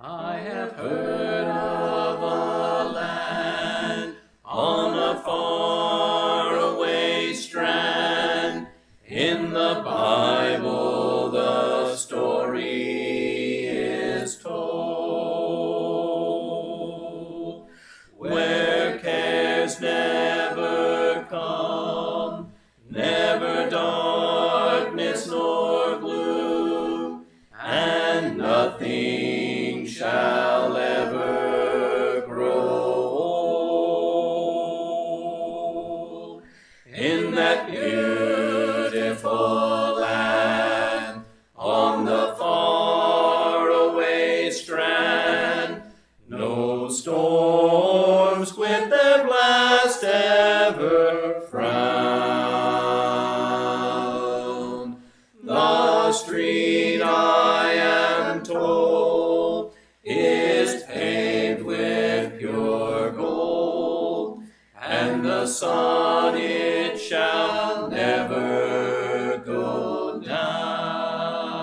I have heard of a land on a faraway strand. In the Bible the story is told, where cares never come, never darkness nor gloom, and nothing shall ever grow old. In that beautiful land, on the faraway strand, no storms with their blast ever frown. The street, I am told, is paved with pure gold, and the sun, it shall never go down.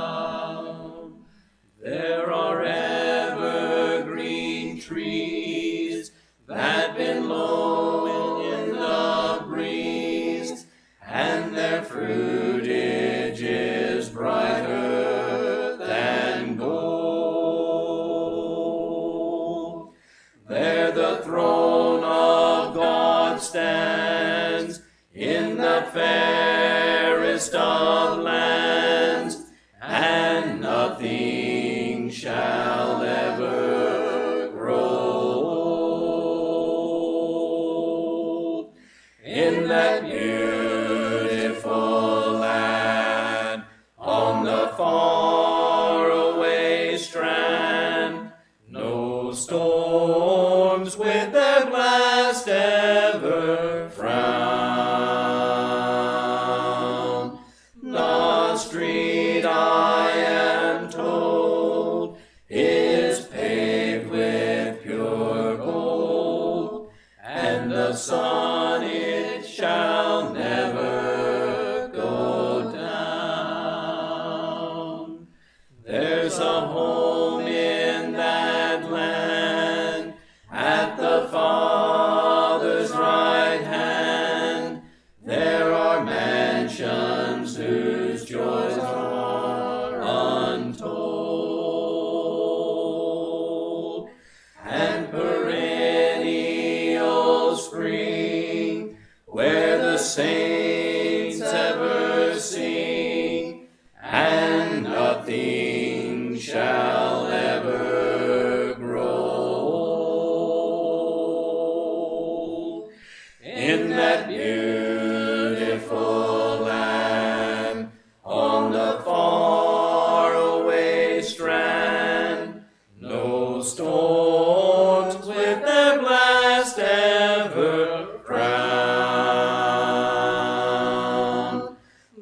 There are evergreen trees that blow in the breeze, and their fruitage is brighter than gold. There the throne of God stands in the fairest of lands, and nothing shall ever grow old. In that beautiful land, on the faraway strand, no storms with their blast ever frown. The street, I am told, is paved with pure gold, and the sun, it shall never go down. There's a home in that land, at the Father's right hand. There are mansions whose joys are untold, and perennial spring, where the saints ever sing, and nothing shall ever grow old. In that beautiful land, on the faraway strand, no storms with their blast ever frown.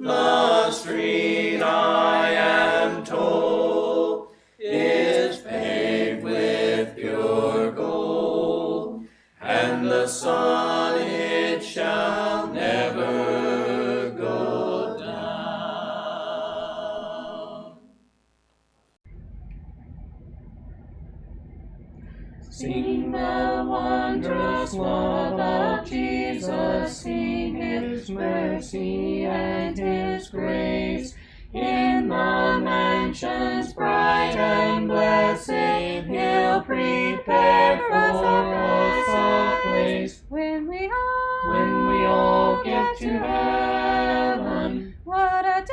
The street, I am told, is paved with pure gold, and the sun, it shall never go down. Sing the wondrous love of Jesus, sing His mercy and His grace. In the mansions bright and blessed, He'll prepare for us a place. When we all get to heaven, what a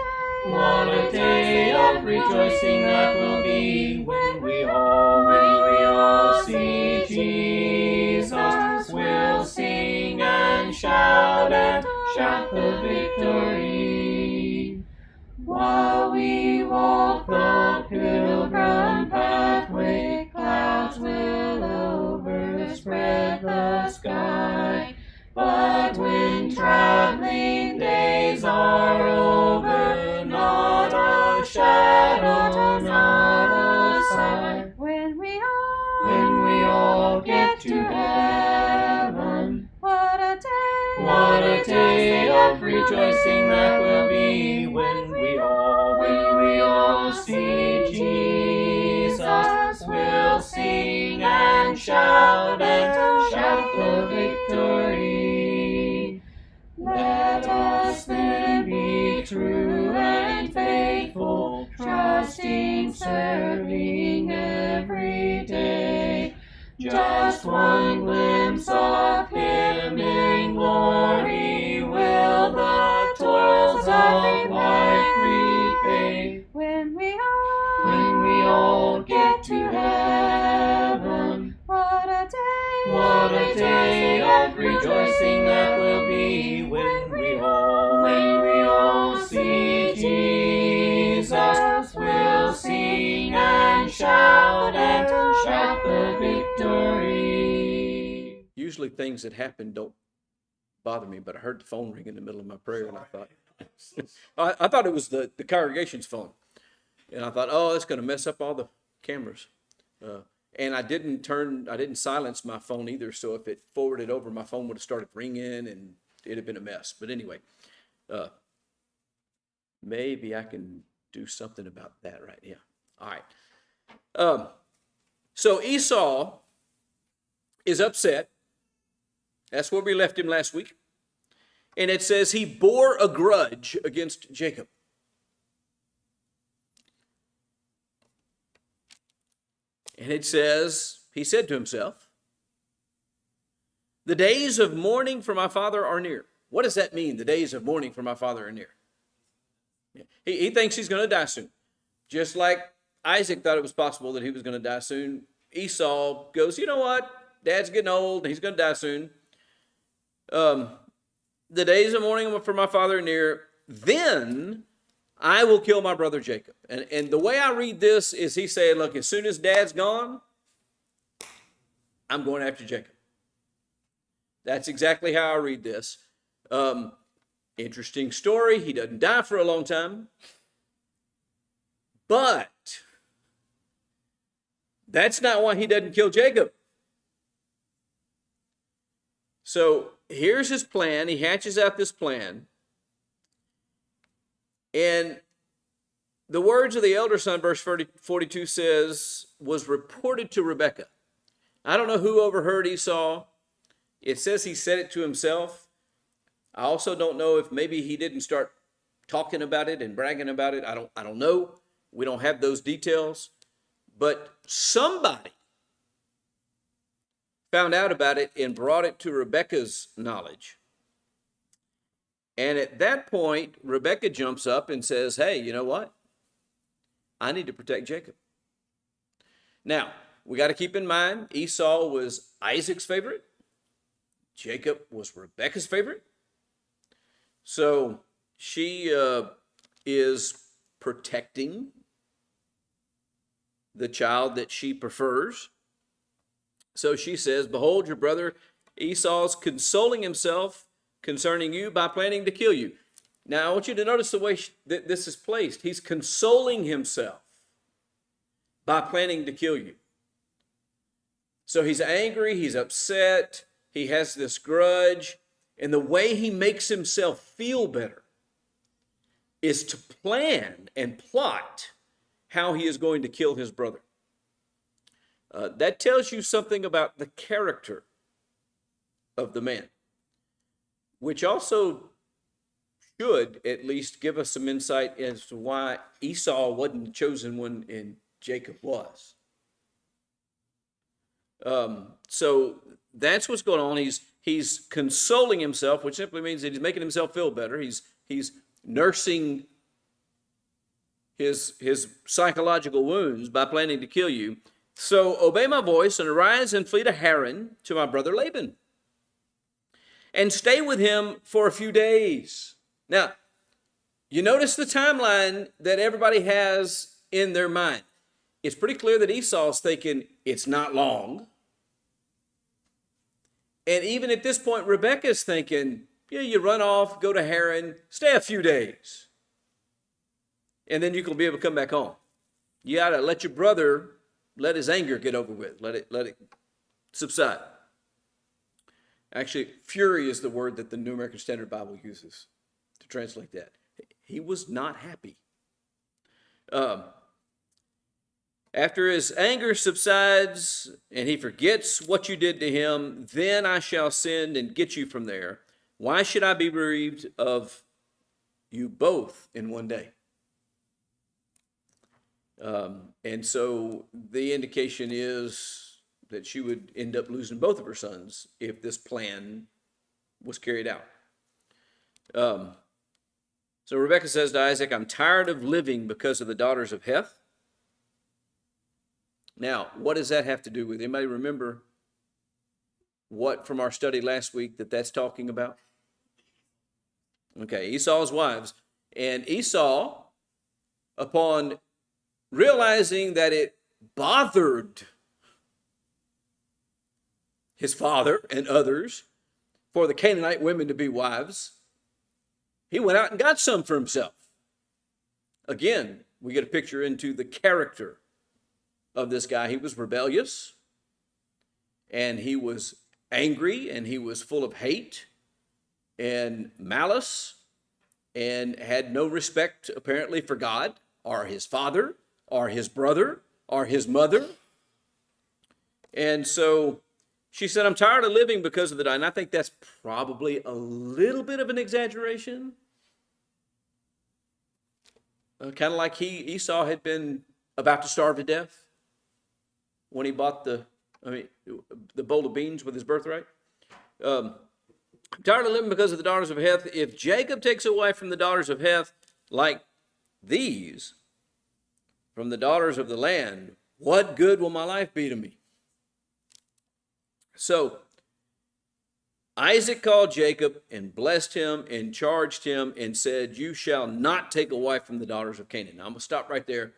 day of rejoicing that will be when we all see Jesus. We'll sing and shout the victory. While we walk the pilgrim pathway, clouds will overspread the sky. But when traveling days are over, not a shadow, not a sigh. when we all get to heaven, what a day of rejoicing that will be when we all see Jesus. We'll shout the victory. Let us then be true and faithful, trusting, serving every day. Just one glimpse of Him in glory will the toils of life repay. When we all get to heaven, what a day of rejoicing that will be when we all see Jesus. We'll sing and shout the victory. Usually things that happen don't bother me, but I heard the phone ring in the middle of my prayer, and I thought, I thought it was the congregation's phone. And I thought, oh, that's going to mess up all the cameras. And I didn't silence my phone either. So if it forwarded over, my phone would have started ringing and it'd have been a mess. But anyway, maybe I can do something about that right now. All right. So Esau is upset. That's where we left him last week. And it says he bore a grudge against Jacob. And it says, he said to himself, the days of mourning for my father are near. What does that mean, the days of mourning for my father are near? He thinks he's going to die soon. Just like Isaac thought it was possible that he was going to die soon, Esau goes, you know what? Dad's getting old. He's going to die soon. The days of mourning for my father are near. Then I will kill my brother Jacob. And the way I read this is he saying, look, as soon as Dad's gone, I'm going after Jacob. That's exactly how I read this. Interesting story. He doesn't die for a long time. But that's not why he doesn't kill Jacob. So here's his plan. He hatches out this plan. And the words of the elder son, verse 42 says, was reported to Rebekah. I don't know who overheard Esau. It says he said it to himself. I also don't know if maybe he didn't start talking about it and bragging about it. I don't know. We don't have those details. But somebody found out about it and brought it to Rebekah's knowledge. And at that point, Rebekah jumps up and says, hey, you know what? I need to protect Jacob. Now, we got to keep in mind, Esau was Isaac's favorite. Jacob was Rebekah's favorite. So she is protecting the child that she prefers. So she says, behold, your brother Esau's consoling himself concerning you by planning to kill you. Now, I want you to notice the way that this is placed. He's consoling himself by planning to kill you. So he's angry, he's upset, he has this grudge, and the way he makes himself feel better is to plan and plot how he is going to kill his brother. That tells you something about the character of the man, which also should at least give us some insight as to why Esau wasn't the chosen one and Jacob was. So that's what's going on. He's consoling himself, which simply means that he's making himself feel better. He's nursing his psychological wounds by planning to kill you. So obey my voice and arise and flee to Haran to my brother Laban, and stay with him for a few days. Now, you notice the timeline that everybody has in their mind. It's pretty clear that Esau's thinking it's not long. And even at this point, Rebekah's thinking, yeah, you run off, go to Haran, stay a few days, and then you can be able to come back home. You got to let your brother, let his anger get over with. Let it subside. Actually, fury is the word that the New American Standard Bible uses to translate that. He was not happy. After his anger subsides and he forgets what you did to him, then I shall send and get you from there. Why should I be bereaved of you both in one day? And so the indication is that she would end up losing both of her sons if this plan was carried out. So Rebekah says to Isaac, I'm tired of living because of the daughters of Heth. Now, what does that have to do with? Anybody remember what from our study last week that's talking about? Okay, Esau's wives. And Esau, upon realizing that it bothered his father and others for the Canaanite women to be wives, he went out and got some for himself. Again, we get a picture into the character of this guy. He was rebellious, and he was angry, and he was full of hate and malice, and had no respect apparently for God or his father or his brother or his mother. And so she said, I'm tired of living because of the die. And I think that's probably a little bit of an exaggeration. Kind of like Esau had been about to starve to death when he bought the bowl of beans with his birthright. I'm tired of living because of the daughters of Heth. If Jacob takes a wife from the daughters of Heth, like these, from the daughters of the land, what good will my life be to me? So Isaac called Jacob and blessed him and charged him and said, you shall not take a wife from the daughters of Canaan. Now I'm going to stop right there.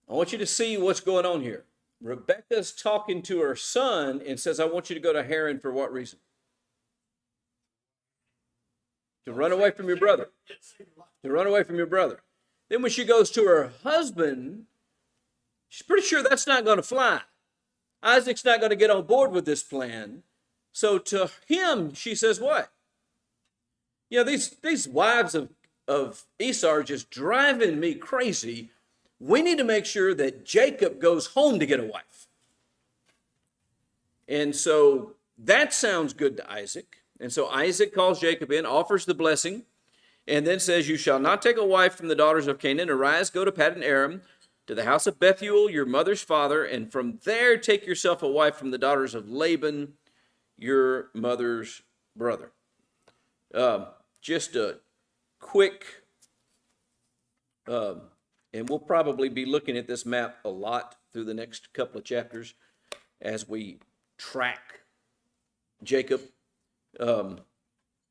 I want you to see what's going on here. Rebekah's talking to her son and says, I want you to go to Haran for what reason? To run away from your brother. To run away from your brother. Then when she goes to her husband, she's pretty sure that's not going to fly. Isaac's not going to get on board with this plan. So to him, she says what? You know, these wives of Esau are just driving me crazy. We need to make sure that Jacob goes home to get a wife. And so that sounds good to Isaac. And so Isaac calls Jacob in, offers the blessing, and then says, you shall not take a wife from the daughters of Canaan. Arise, go to Paddan Aram, to the house of Bethuel, your mother's father, and from there take yourself a wife from the daughters of Laban, your mother's brother. Just a quick, and we'll probably be looking at this map a lot through the next couple of chapters as we track Jacob.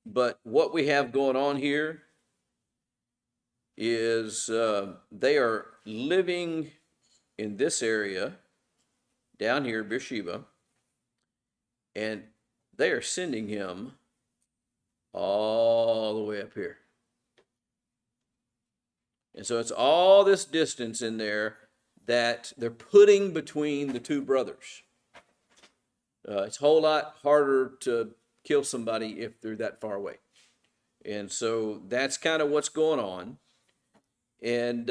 But what we have going on here is they are living in this area down here, Beersheba, and they are sending him all the way up here. And so it's all this distance in there that they're putting between the two brothers. It's a whole lot harder to kill somebody if they're that far away. And so that's kind of what's going on. And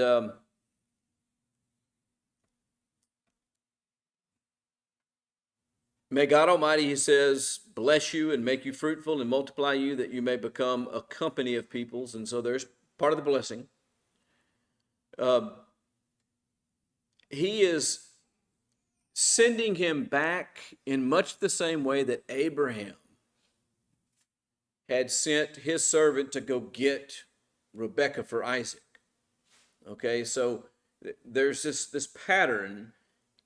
may God Almighty, he says, bless you and make you fruitful and multiply you, that you may become a company of peoples. And so there's part of the blessing. He is sending him back in much the same way that Abraham had sent his servant to go get Rebekah for Isaac. Okay, so there's this pattern,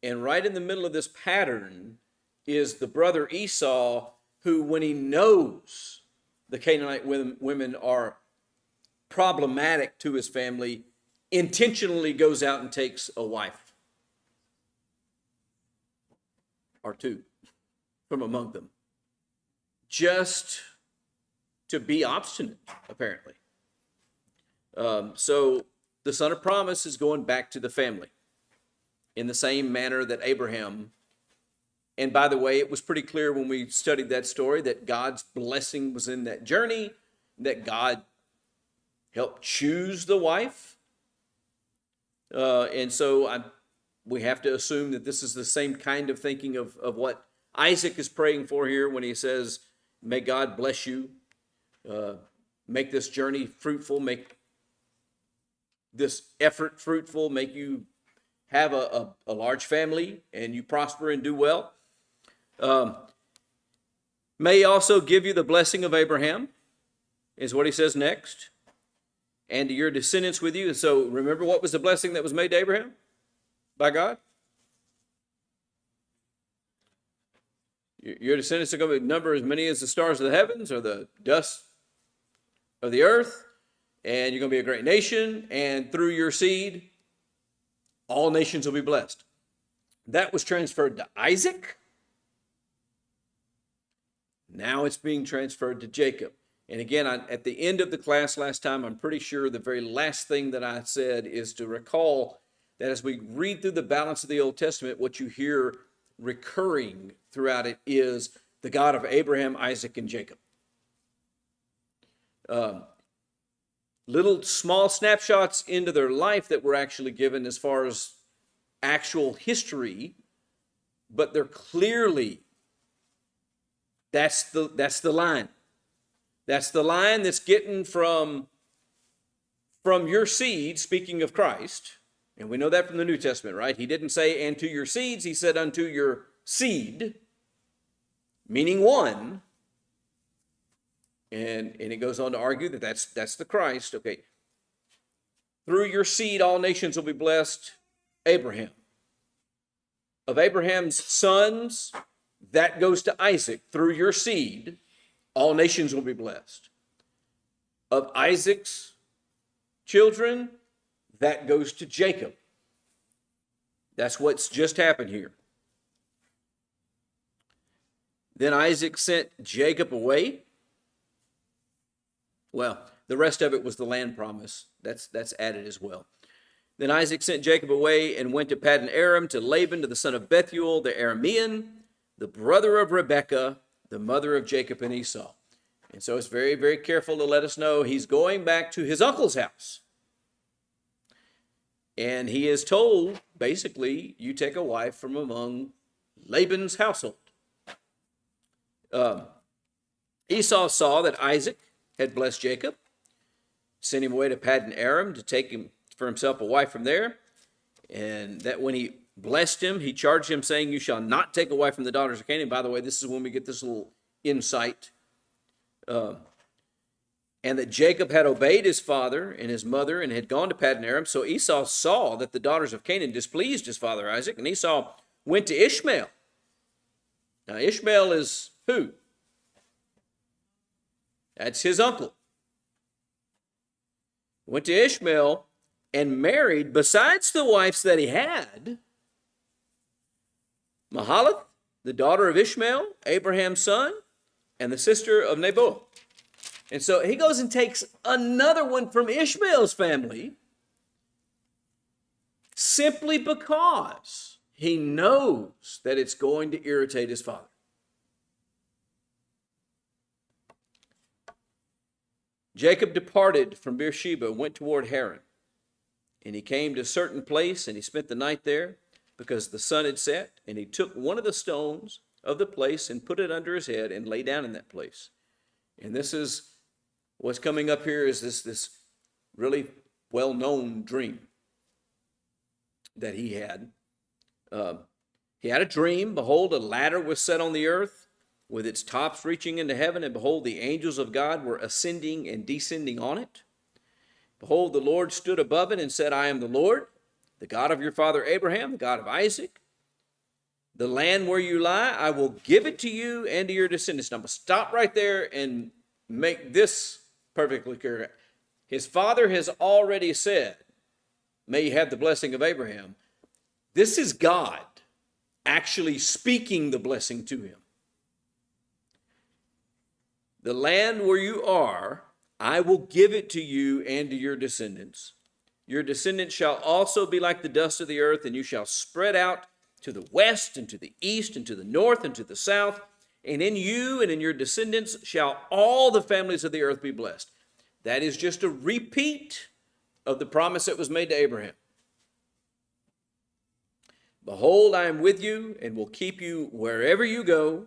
and right in the middle of this pattern is the brother Esau, who, when he knows the Canaanite women are problematic to his family, intentionally goes out and takes a wife or two from among them, just to be obstinate, apparently. So the son of promise is going back to the family in the same manner that Abraham. And by the way, it was pretty clear when we studied that story that God's blessing was in that journey, that God helped choose the wife. And so we have to assume that this is the same kind of thinking of what Isaac is praying for here when he says, may God bless you, make this journey fruitful, make this effort fruitful, make you have a large family and you prosper and do well. May he also give you the blessing of Abraham, is what he says next, and to your descendants with you. And so remember, what was the blessing that was made to Abraham by God? Your descendants are going to number as many as the stars of the heavens or the dust of the earth, and you're going to be a great nation, and through your seed, all nations will be blessed. That was transferred to Isaac. Now it's being transferred to Jacob. And again, at the end of the class last time, I'm pretty sure the very last thing that I said is to recall that as we read through the balance of the Old Testament, what you hear recurring throughout it is the God of Abraham, Isaac, and Jacob. Little small snapshots into their life that were actually given as far as actual history, but they're clearly, that's the line. That's the line that's getting from your seed, speaking of Christ, and we know that from the New Testament, right? He didn't say, and to your seeds, he said, unto your seed, meaning one. And it goes on to argue that that's the Christ. Okay. Through your seed, all nations will be blessed. Abraham. Of Abraham's sons, that goes to Isaac. Through your seed, all nations will be blessed. Of Isaac's children, that goes to Jacob. That's what's just happened here. Then Isaac sent Jacob away. Well, the rest of it was the land promise. That's added as well. Then Isaac sent Jacob away and went to Paddan Aram to Laban, to the son of Bethuel, the Aramean, the brother of Rebekah, the mother of Jacob and Esau. And so it's very, very careful to let us know he's going back to his uncle's house. And he is told, basically, you take a wife from among Laban's household. Esau saw that Isaac had blessed Jacob, sent him away to Paddan Aram to take him for himself a wife from there, and that when he blessed him, he charged him, saying, you shall not take a wife from the daughters of Canaan. By the way, this is when we get this little insight. And that Jacob had obeyed his father and his mother and had gone to Paddan Aram. So Esau saw that the daughters of Canaan displeased his father Isaac, and Esau went to Ishmael. Now, Ishmael is who? That's his uncle. Went to Ishmael and married, besides the wives that he had, Mahalath, the daughter of Ishmael, Abraham's son, and the sister of Naboth. And so he goes and takes another one from Ishmael's family simply because he knows that it's going to irritate his father. Jacob departed from Beersheba, went toward Haran, and he came to a certain place, and he spent the night there because the sun had set, and he took one of the stones of the place and put it under his head and lay down in that place. And this is what's coming up here is this really well-known dream that he had. He had a dream. Behold, a ladder was set on the earth, with its tops reaching into heaven, and behold, the angels of God were ascending and descending on it. Behold, the Lord stood above it and said, I am the Lord, the God of your father Abraham, the God of Isaac. The land where you lie, I will give it to you and to your descendants. Now, I'm going to stop right there and make this perfectly clear. His father has already said, may you have the blessing of Abraham. This is God actually speaking the blessing to him. The land where you are, I will give it to you and to your descendants. Your descendants shall also be like the dust of the earth, and you shall spread out to the west and to the east and to the north and to the south. And in you and in your descendants shall all the families of the earth be blessed. That is just a repeat of the promise that was made to Abraham. Behold, I am with you and will keep you wherever you go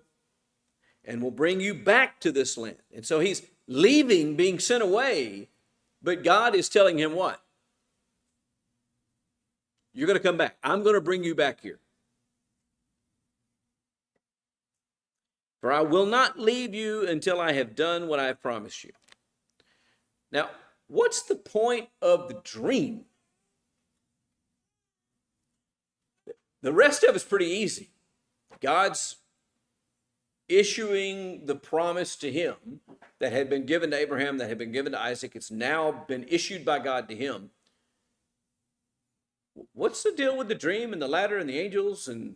and will bring you back to this land. And so he's leaving, being sent away, but God is telling him what? You're going to come back. I'm going to bring you back here. For I will not leave you until I have done what I have promised you. Now, what's the point of the dream? The rest of it's pretty easy. God's issuing the promise to him that had been given to Abraham, that had been given to Isaac. It's now been issued by God to him. What's the deal with the dream and the ladder and the angels? And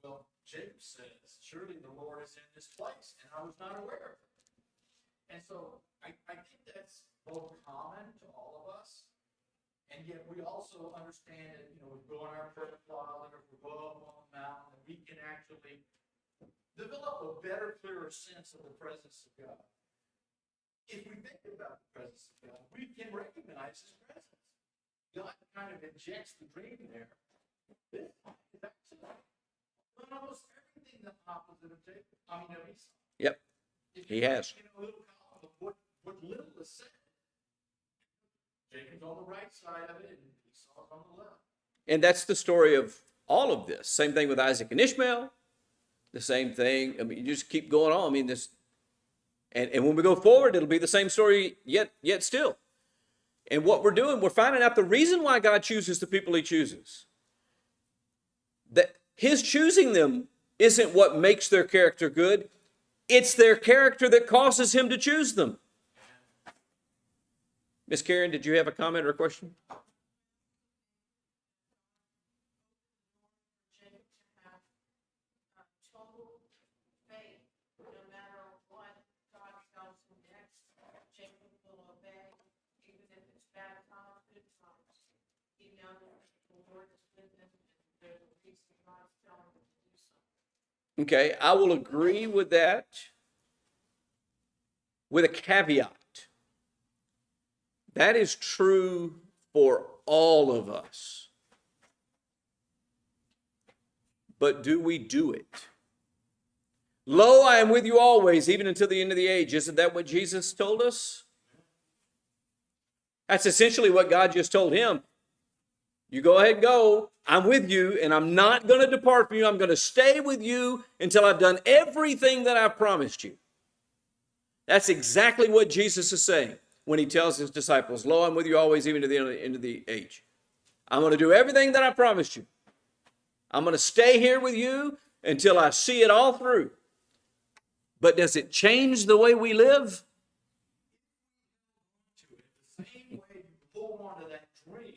well, Jacob says, surely the Lord is in this place, and I was not aware of it. And so I think that's both common to all of us, and yet we also understand that, we go on our prayer closet, or we go up on the mountain, and we can actually develop a better, clearer sense of the presence of God. If we think about the presence of God, we can recognize his presence. God kind of injects the dream there. This is actually almost everything the opposite of Jacob. Of Esau. yep, he has. A little column of what little is said. Jacob's on the right side of it, and Esau's on the left. And that's the story of all of this. Same thing with Isaac and Ishmael. The same thing. You just keep going on. This, and when we go forward, it'll be the same story yet still. And what we're doing, we're finding out the reason why God chooses the people he chooses. That his choosing them isn't what makes their character good. It's their character that causes him to choose them. Miss Karen, did you have a comment or a question? Okay, I will agree with that with a caveat. That is true for all of us. But do we do it? Lo, I am with you always, even until the end of the age. Isn't that what Jesus told us? That's essentially what God just told him. You go ahead and go. I'm with you, and I'm not going to depart from you. I'm going to stay with you until I've done everything that I've promised you. That's exactly what Jesus is saying when he tells his disciples, lo, I'm with you always, even to the end of the age. I'm going to do everything that I promised you. I'm going to stay here with you until I see it all through. But does it change the way we live? The same way you hold on to that dream.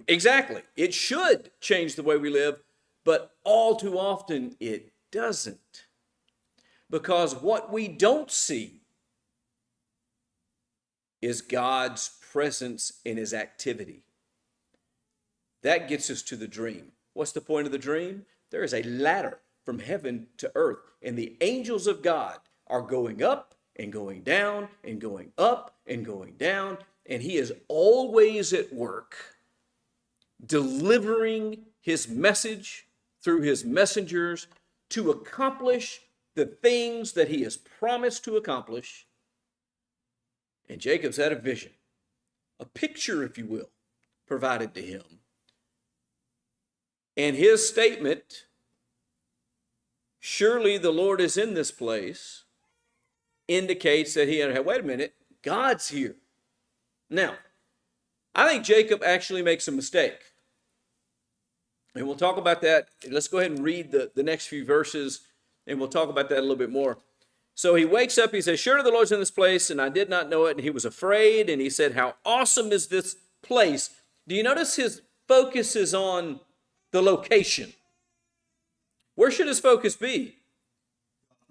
Exactly. It should change the way we live, but all too often it doesn't. Because what we don't see is God's presence in his activity. That gets us to the dream. What's the point of the dream? There is a ladder from heaven to earth, and the angels of God are going up and going down and going up and going down, and he is always at work delivering his message through his messengers to accomplish the things that he has promised to accomplish. And Jacob's had a vision, a picture, if you will, provided to him. And his statement, surely the Lord is in this place, indicates that he had, wait a minute, God's here. Now, I think Jacob actually makes a mistake. And we'll talk about that. Let's go ahead and read the next few verses, and we'll talk about that a little bit more. So he wakes up, he says, surely the Lord's in this place, and I did not know it. And he was afraid, and he said, how awesome is this place? Do you notice his focus is on the location? Where should his focus be?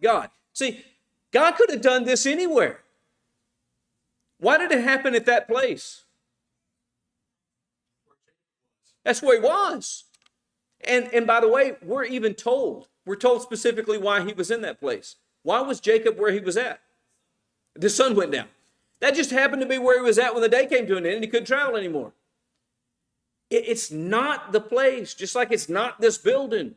God. See, God could have done this anywhere. Why did it happen at that place? That's where he was. And by the way, we're told specifically why he was in that place. Why was Jacob where he was at? The sun went down. That just happened to be where he was at when the day came to an end and he couldn't travel anymore. It's not the place, just like it's not this building.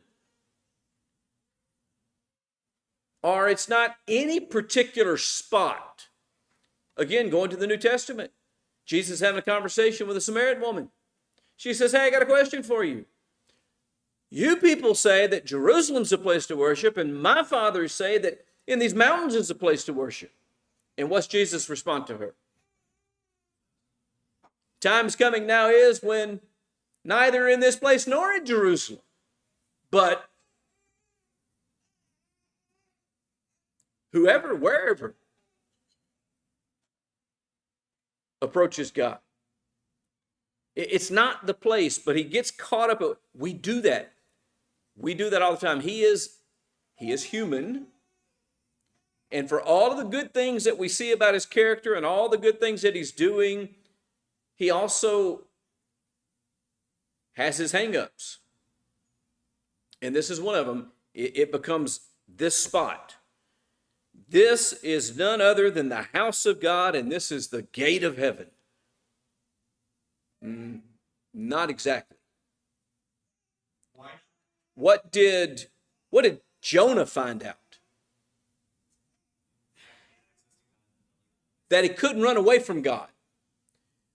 Or it's not any particular spot. Again, going to the New Testament, Jesus having a conversation with a Samaritan woman. She says, hey, I got a question for you. You people say that Jerusalem's a place to worship, and my fathers say that in these mountains is a place to worship. And what's Jesus' response to her? Time's coming now is when neither in this place nor in Jerusalem, but whoever, wherever, approaches God. It's not the place, but he gets caught up. We do that. We do that all the time. He is human. And for all of the good things that we see about his character and all the good things that he's doing, he also has his hang-ups. And this is one of them. It becomes this spot. This is none other than the house of God, and this is the gate of heaven. Not exactly. Why? What did Jonah find out? That he couldn't run away from God.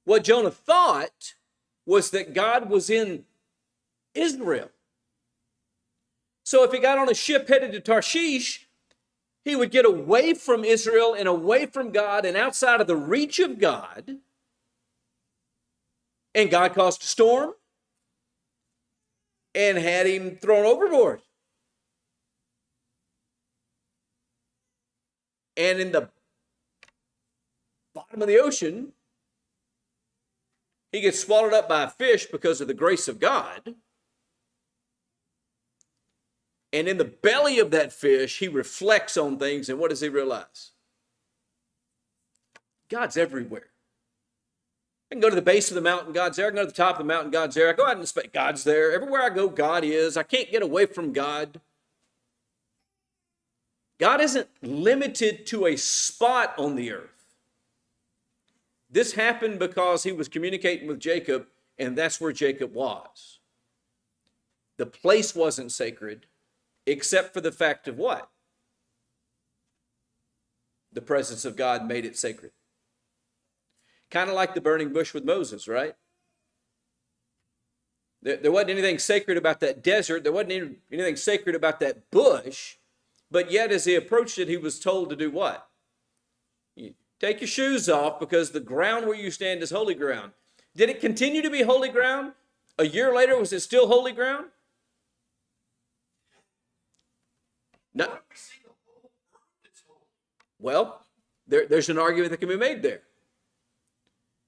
What Jonah thought was that God was in Israel. So if he got on a ship headed to Tarshish, he would get away from Israel and away from God and outside of the reach of God. And God caused a storm and had him thrown overboard. And in the bottom of the ocean, he gets swallowed up by a fish because of the grace of God. And in the belly of that fish, he reflects on things, and what does he realize? God's everywhere. I can go to the base of the mountain, God's there. I can go to the top of the mountain, God's there. I go out in space, God's there. Everywhere I go, God is. I can't get away from God. God isn't limited to a spot on the earth. This happened because he was communicating with Jacob, and that's where Jacob was. The place wasn't sacred, except for the fact of what? The presence of God made it sacred. Kind of like the burning bush with Moses, right? There wasn't anything sacred about that desert. There wasn't anything sacred about that bush. But yet, as he approached it, he was told to do what? Take your shoes off, because the ground where you stand is holy ground. Did it continue to be holy ground? A year later, was it still holy ground? No. Why don't we see the whole earth is holy? Well, there's an argument that can be made there.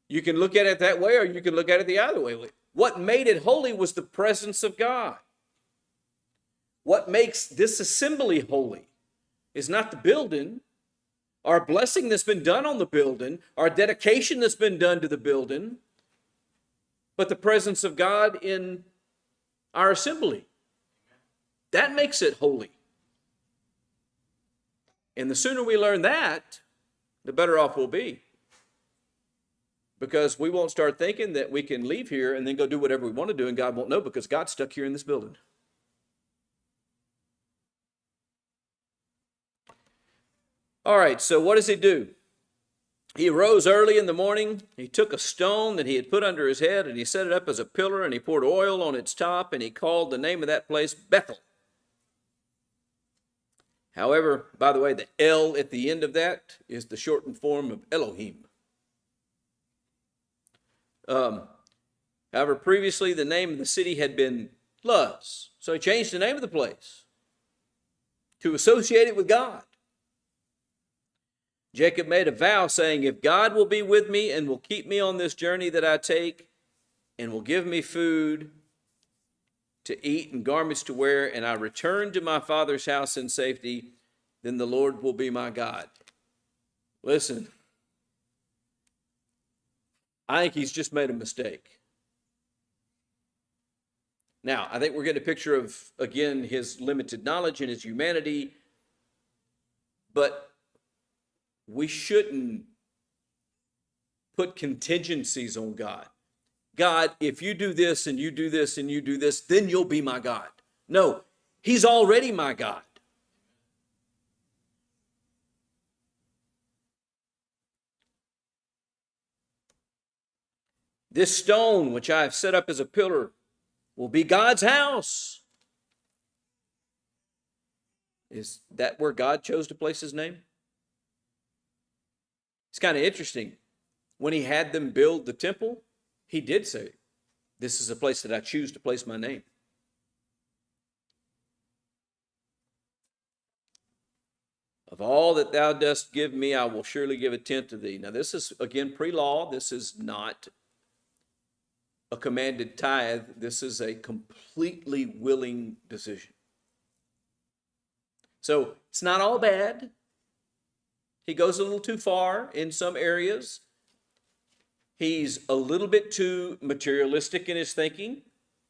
You can look at it that way, or you can look at it the other way. What made it holy was the presence of God. What makes this assembly holy is not the building, our blessing that's been done on the building, our dedication that's been done to the building, but the presence of God in our assembly. That makes it holy. And the sooner we learn that, the better off we'll be. Because we won't start thinking that we can leave here and then go do whatever we want to do, and God won't know, because God's stuck here in this building. All right, so what does he do? He arose early in the morning. He took a stone that he had put under his head, and he set it up as a pillar, and he poured oil on its top, and he called the name of that place Bethel. However, by the way, the L at the end of that is the shortened form of Elohim. However, previously the name of the city had been Luz. So he changed the name of the place to associate it with God. Jacob made a vow saying, if God will be with me and will keep me on this journey that I take, and will give me food to eat and garments to wear, and I return to my father's house in safety, then the Lord will be my God. Listen, I think he's just made a mistake. Now, I think we're getting a picture of, again, his limited knowledge and his humanity, but we shouldn't put contingencies on God. God, if you do this and you do this and you do this, then you'll be my God. No, he's already my God. This stone, which I have set up as a pillar, will be God's house. Is that where God chose to place his name? It's kind of interesting. When he had them build the temple, he did say, this is a place that I choose to place my name. Of all that thou dost give me, I will surely give a tenth to thee. Now, this is, again, pre-law. This is not a commanded tithe. This is a completely willing decision. So it's not all bad. He goes a little too far in some areas. He's a little bit too materialistic in his thinking.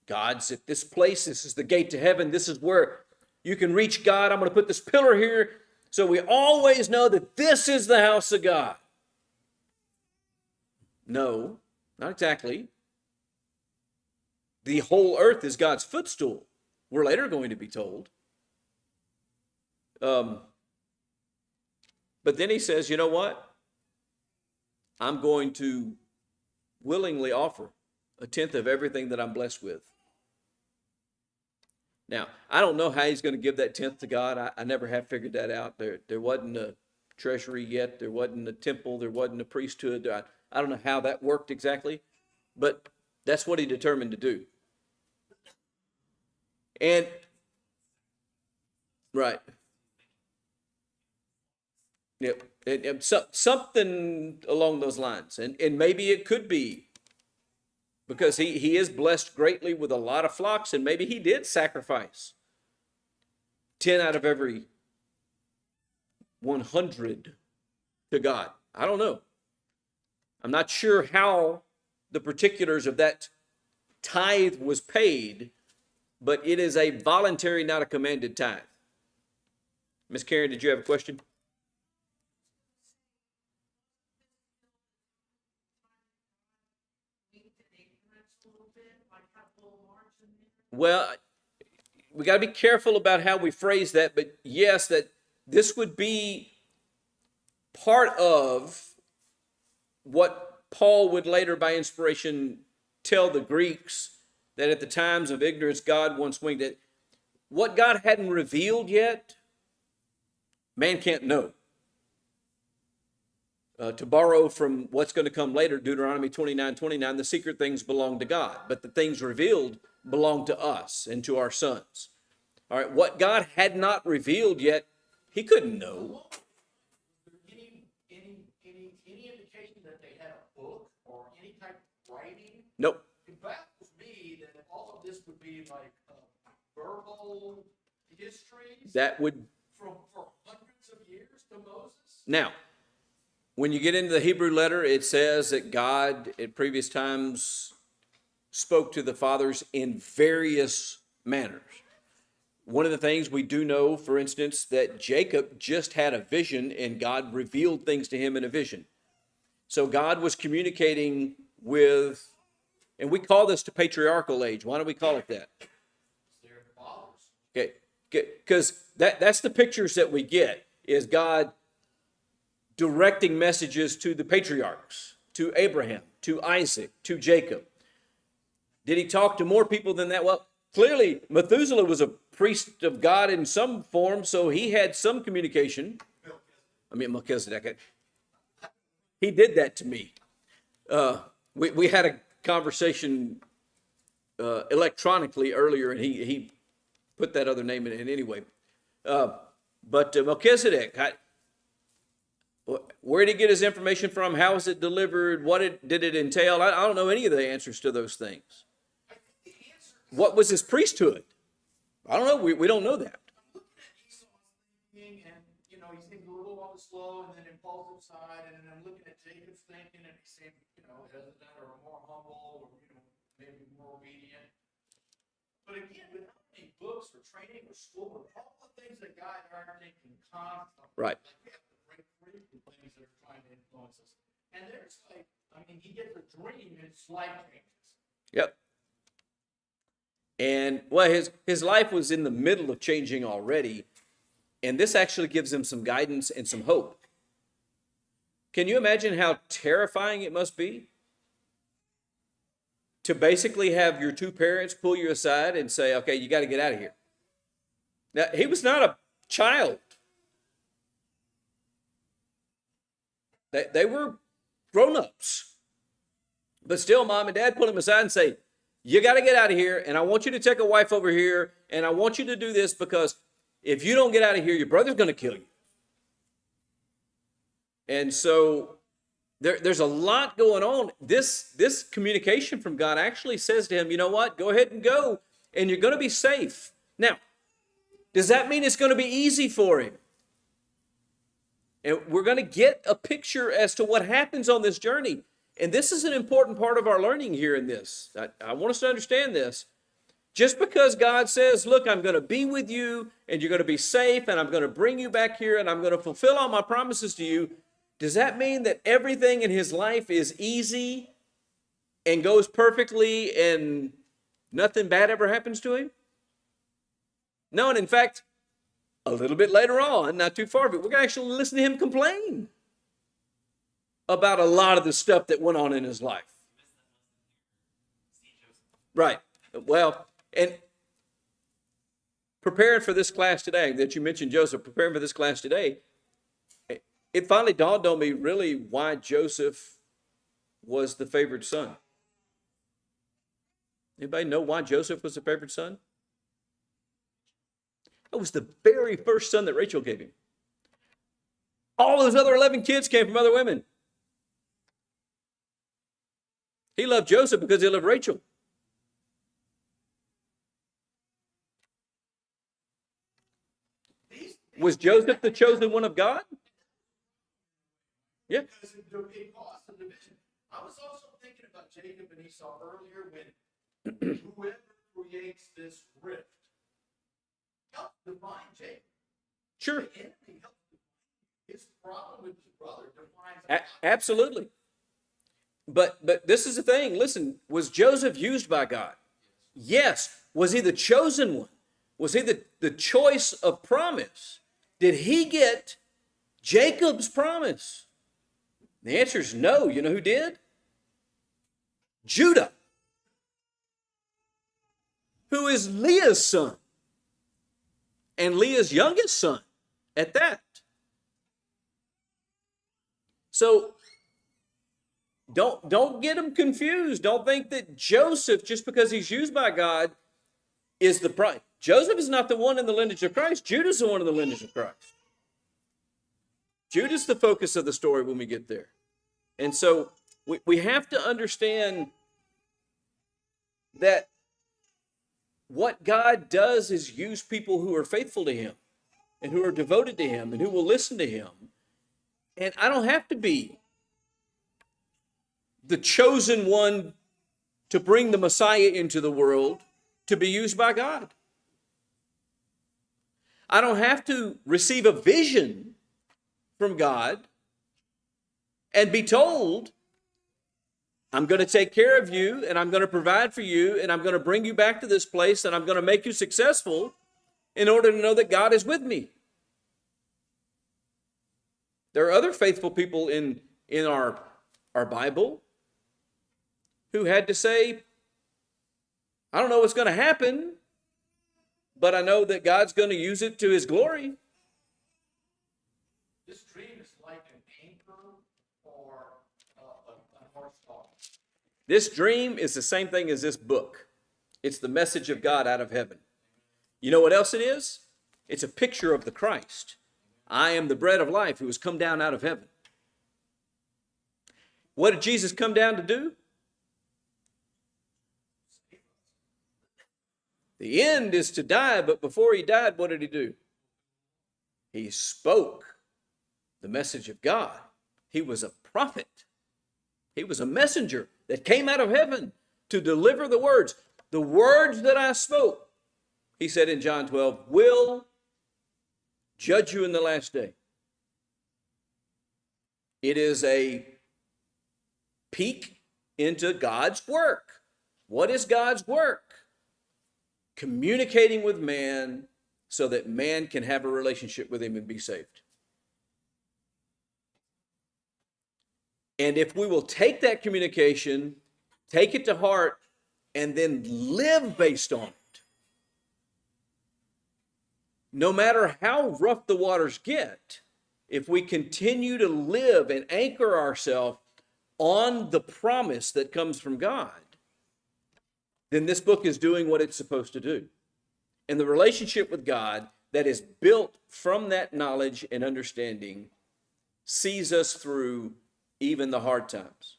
God's at this place. This is the gate to heaven. This is where you can reach God. I'm going to put this pillar here so we always know that this is the house of God. No, not exactly. The whole earth is God's footstool. We're later going to be told. But then he says, you know what? I'm going to willingly offer a tenth of everything that I'm blessed with. Now, I don't know how he's going to give that tenth to God. I never have figured that out. There wasn't a treasury yet. There wasn't a temple. There wasn't a priesthood. I don't know how that worked exactly, but that's what he determined to do. And, right. Yep. And something along those lines. And maybe it could be because he is blessed greatly with a lot of flocks, and maybe he did sacrifice 10 out of every 100 to God. I don't know. I'm not sure how the particulars of that tithe was paid, but it is a voluntary, not a commanded tithe. Miss Karen, did you have a question? Well, we got to be careful about how we phrase that, but yes, that this would be part of what Paul would later, by inspiration, tell the Greeks, that at the times of ignorance, God once winked at. What God hadn't revealed yet, man can't know. To borrow from what's going to come later, Deuteronomy 29:29, the secret things belong to God, but the things revealed belong to us and to our sons. All right, what God had not revealed yet, he couldn't know. Any indication that they had a book or any type of writing? Nope. It baffles me that all of this would be like verbal histories That would, for hundreds of years to Moses. now, when you get into the Hebrew letter, it says that God at previous times spoke to the fathers in various manners. One of the things we do know, for instance, that Jacob just had a vision and God revealed things to him in a vision. So God was communicating with, and we call this the patriarchal age. Why do we call it that? They're fathers. Okay, because that's the pictures that we get, is God directing messages to the patriarchs, to Abraham, to Isaac, to Jacob. Did he talk to more people than that? Well, clearly Methuselah was a priest of God in some form, so he had some communication. Melchizedek. He did that to me. We had a conversation electronically earlier, and he put that other name in it anyway. But Melchizedek, where did he get his information from? How was it delivered? What did it entail? I don't know any of the answers to those things. What was his priesthood? I don't know. We don't know that. I'm looking at Esau's thinking, and he seems a little on the slow and then impulsive side, and then I'm looking at Jacob's thinking, and he seems hesitant or more humble, or maybe more obedient. But again, without any books or training or school, or all the things that God are thinking constantly. Right. We have to break free from things that are trying to influence us. And there's he gets a dream and his life changes. Yep. And well, his life was in the middle of changing already, and this actually gives him some guidance and some hope. Can you imagine how terrifying it must be to basically have your two parents pull you aside and say, okay, you got to get out of here? Now, he was not a child. They were grown-ups. But still, mom and dad pull him aside and say, you got to get out of here, and I want you to take a wife over here, and I want you to do this because if you don't get out of here, your brother's going to kill you. And so there's a lot going on. This communication from God actually says to him, you know what? Go ahead and go, and you're going to be safe. Now, does that mean it's going to be easy for him? And we're going to get a picture as to what happens on this journey. And this is an important part of our learning here in this. I want us to understand this. Just because God says, look, I'm going to be with you, and you're going to be safe, and I'm going to bring you back here, and I'm going to fulfill all my promises to you, does that mean that everything in his life is easy and goes perfectly and nothing bad ever happens to him? No, and in fact, a little bit later on, not too far, but we're going to actually listen to him complain about a lot of the stuff that went on in his life. Right. Well, and preparing for this class today, that you mentioned Joseph, preparing for this class today, it finally dawned on me really why Joseph was the favored son. Anybody know why Joseph was the favored son? It was the very first son that Rachel gave him. All those other 11 kids came from other women. He loved Joseph because he loved Rachel. Was Joseph the chosen one of God? Yeah. Because it caused a division. I was also thinking about Jacob and Esau earlier when whoever creates this rift helps divine Jacob. Sure. The enemy helps divine his problem with his brother defines Absolutely. But this is the thing. Listen, was Joseph used by God? Yes. Was he the chosen one? Was he the choice of promise? Did he get Jacob's promise? The answer is no. You know who did? Judah, who is Leah's son, and Leah's youngest son at that. So don't get them confused. Don't think that Joseph, just because he's used by God, is the price. Joseph is not the one in the lineage of Christ. Judah's the one in the lineage of Christ. Judah's the focus of the story when we get there. And so we have to understand that what God does is use people who are faithful to him and who are devoted to him and who will listen to him. And I don't have to be the chosen one to bring the Messiah into the world to be used by God. I don't have to receive a vision from God and be told, I'm going to take care of you and I'm going to provide for you and I'm going to bring you back to this place and I'm going to make you successful in order to know that God is with me. There are other faithful people in our Bible who had to say, I don't know what's going to happen, but I know that God's going to use it to his glory. this dream is like an anchor or a horse dog. This dream is the same thing as this book. It's the message of God out of heaven. You know what else it is? It's a picture of the Christ. I am the bread of life who has come down out of heaven. What did Jesus come down to do? The end is to die, but before he died, what did he do? He spoke the message of God. He was a prophet. He was a messenger that came out of heaven to deliver the words. The words that I spoke, he said in John 12, will judge you in the last day. It is a peek into God's work. What is God's work? Communicating with man so that man can have a relationship with him and be saved. And if we will take that communication, take it to heart, and then live based on it, no matter how rough the waters get, if we continue to live and anchor ourselves on the promise that comes from God, then this book is doing what it's supposed to do. And the relationship with God that is built from that knowledge and understanding sees us through even the hard times.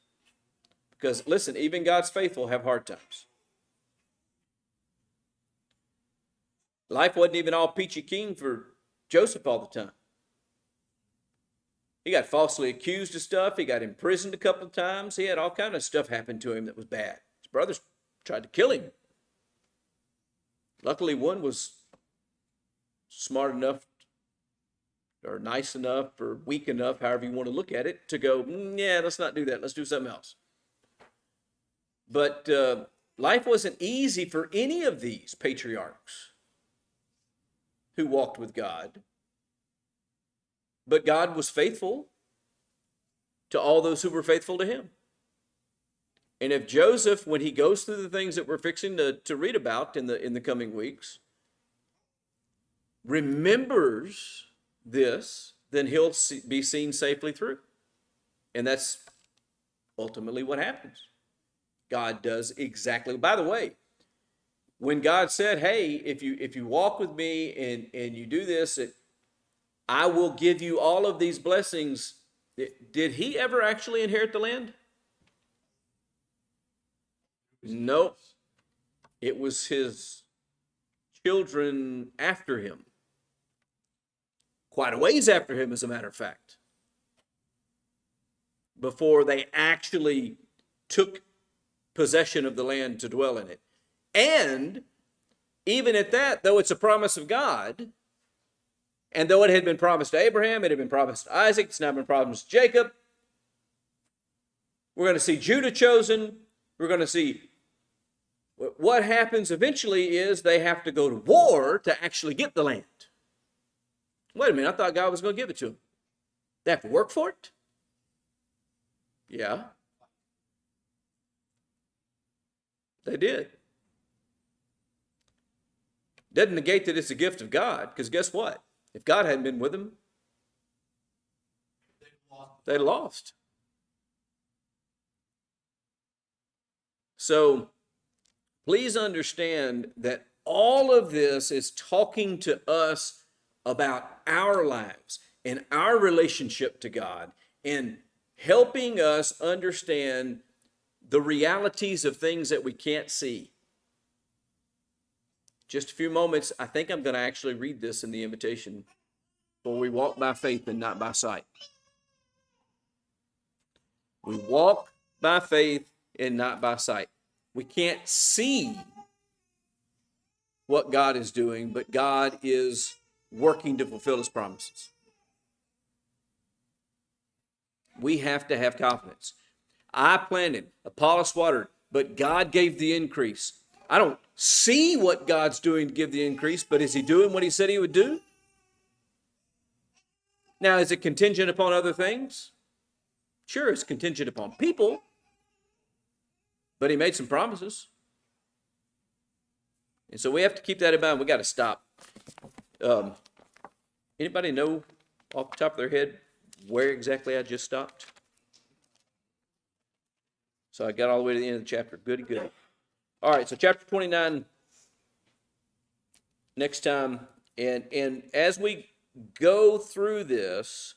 Because listen, even God's faithful have hard times. Life wasn't even all peachy keen for Joseph all the time. He got falsely accused of stuff. He got imprisoned a couple of times. He had all kind of stuff happen to him that was bad. His brothers tried to kill him. Luckily, one was smart enough or nice enough or weak enough, however you want to look at it, to go, yeah, let's not do that. Let's do something else. But life wasn't easy for any of these patriarchs who walked with God. But God was faithful to all those who were faithful to him. And if Joseph, when he goes through the things that we're fixing to read about in the coming weeks, remembers this, then he'll be seen safely through. And that's ultimately what happens. God does exactly. By the way, when God said, hey, if you walk with me and you do this, I will give you all of these blessings, did he ever actually inherit the land? Nope. It was his children after him. Quite a ways after him, as a matter of fact. Before they actually took possession of the land to dwell in it. And even at that, though it's a promise of God, and though it had been promised to Abraham, it had been promised to Isaac, it's now been promised to Jacob, we're going to see Judah chosen. We're going to see what happens eventually is they have to go to war to actually get the land. Wait a minute, I thought God was going to give it to them. They have to work for it? Yeah. They did. Doesn't negate that it's a gift of God, because guess what? If God hadn't been with them, they'd lost. So please understand that all of this is talking to us about our lives and our relationship to God and helping us understand the realities of things that we can't see. Just a few moments, I think I'm going to actually read this in the invitation. For we walk by faith and not by sight. We walk by faith and not by sight. We can't see what God is doing, but God is working to fulfill his promises. We have to have confidence. I planted, Apollos watered, but God gave the increase. I don't see what God's doing to give the increase, but is he doing what he said he would do? Now, is it contingent upon other things? Sure, it's contingent upon people, but he made some promises. And so we have to keep that in mind. We got to stop. Anybody know off the top of their head where exactly I just stopped? So I got all the way to the end of the chapter. Goody. All right, so chapter 29 next time. And as we go through this,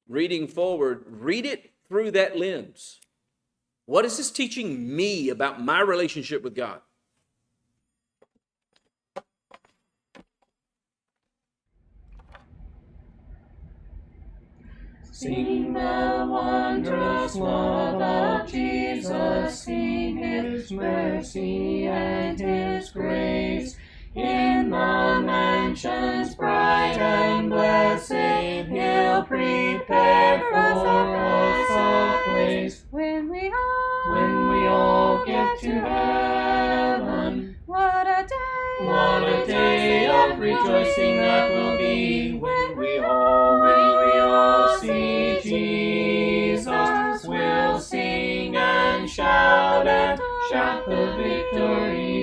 reading forward, read it through that lens. What is this teaching me about my relationship with God? Sing the wondrous love of Jesus, sing his mercy and his grace. In the mansions bright and blessed, he'll prepare for us a place. When we back to heaven. What a day! What a day of rejoicing that will be when we all see Jesus. We'll sing and shout the victory.